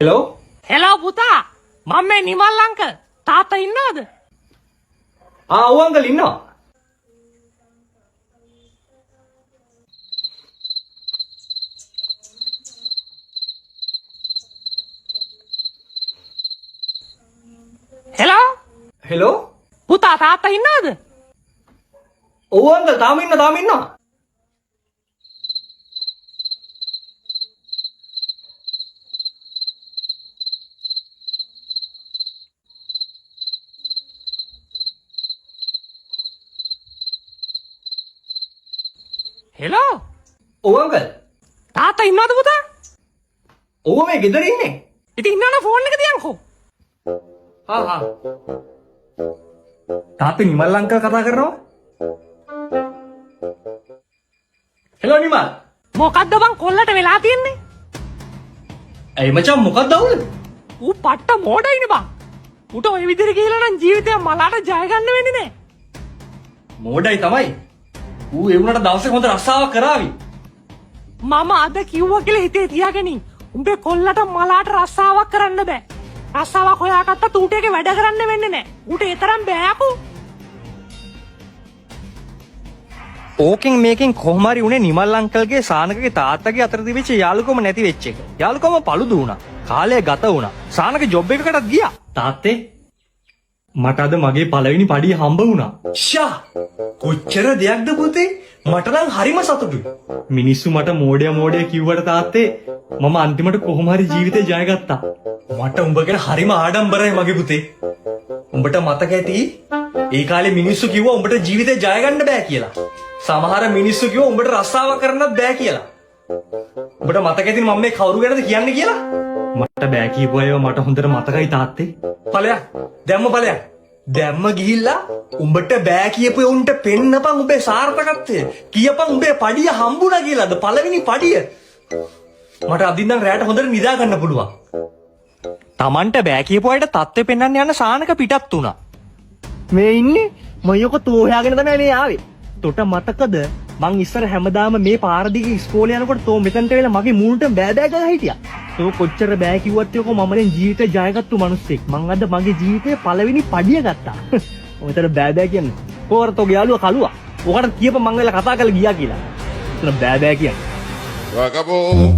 Hello hello පුතා මම මේ නිමල් අංකල් තාත්තා ඉන්නවද? ඔව් අංකල් ඉන්නවා. හෙලෝ පුතා තාත්තා ඉන්නවද? ඔව් අංකල් තාම ඉන්නවා. හෙලෝ ඔව් අංකල්. තාත්තා ඉන්නවද පුතා? ඔව් මේ ගෙදර ඉන්නේ. ඉතින් ඉන්නවනම් ෆෝන් එක තියන්කෝ. හා. තාත්තේ නිමල් අංකල් කතා කරනවා. හෙලෝ නිමල්. මොකද්ද බං කොල්ලට වෙලා තියෙන්නේ? ඇයි මචං මොකක්ද අවුල? ඌ පට්ට මෝඩයිනේ බං. ඌට ওই විදිහට කියලා නම් ජීවිතේ මලාට ජය ගන්න වෙන්නේ නැහැ. මෝඩයි තමයි. ඌ ඒ වුණාට දවසක හොඳ රස්සාවක් කරાવી. මම අද කිව්වා කියලා හිතේ තියාගනින්. උඹේ කොල්ලට මලාට රස්සාවක් කරන්න බෑ. රස්සාවක් හොයාගත්තා ඌට ඒකේ වැඩ කරන්න වෙන්නේ නැහැ. ඌට ඒ තරම් බෑකෝ. ඕකෙන් මේකෙන් කොහොම හරි උනේ නිමල් අංකල්ගේ සානකගේ තාත්තගේ අතර තිබිච්ච යාළුකම නැති වෙච්ච එක. යාළුකම paludu වුණා. කාලය ගත වුණා. සානක ජොබ් එකකටත් ගියා. තාත්තේ මට අද මගේ පළවෙනි පඩිය හම්බ වුණා. ෂා කොච්චර දෙයක්ද පුතේ? මට නම් හරිම සතුටුයි. මිනිස්සු මට මෝඩය කිව්වට තාත්තේ මම අන්තිමට කොහොම හරි ජීවිතේ ජය ගත්තා. මට උඹ ගැන හරිම ආඩම්බරයි මගේ පුතේ. උඹට මතක ඇති ඒ කාලේ මිනිස්සු කිව්වා උඹට ජීවිතේ ජය ගන්න බෑ කියලා. සමහර මිනිස්සු කිව්වා උඹට රස්සාව කරන්නත් බෑ කියලා. උඹට මතක ඇතිනේ මම මේ කවුරු ගැනද කියන්නේ කියලා? මට බෑ කියපු අයව මට හොඳට මතකයි තාත්තේ. ඵලයක්. දැම්ම ගිහිල්ලා උඹට බෑ කියපු උන්ට පෙන්නපන් උඹේ සාර්ථකත්වය. කියපන් උඹේ පඩිය හම්බුණා කියලාද පළවෙනි පඩිය. මට අදින් නම් රැයට හොඳට නිදා ගන්න පුළුවන්. Tamanට බෑ කියපු අයට තත්ත්වෙ පෙන්වන්න යන සානක පිටත් වුණා. මේ ඉන්නේ මයක තෝහයාගෙන තමයි මේ ආවේ. තොට මතකද මං ඉස්සර හැමදාම මේ පාර දිගේ ඉස්කෝලේ යනකොට තෝ මෙතනට වෙලා මගේ මූණට බෑ ගහලා හිටියා. තෝ කොච්චර බෑ කිව්වත් යකෝ මම දැන් ජීවිතේ ජයගත්තු මිනිස්සෙක්. මං අද මගේ ජීවිතේ පළවෙනි පඩිය ගත්තා. ඔතන බෑ කියන්නේ. කොහොර තෝගේ යාළුවා කලුවා. ඔකට කියපන් මං වෙලා කතා කරලා ගියා කියලා. ඔතන බෑ කියන්නේ. Acabou.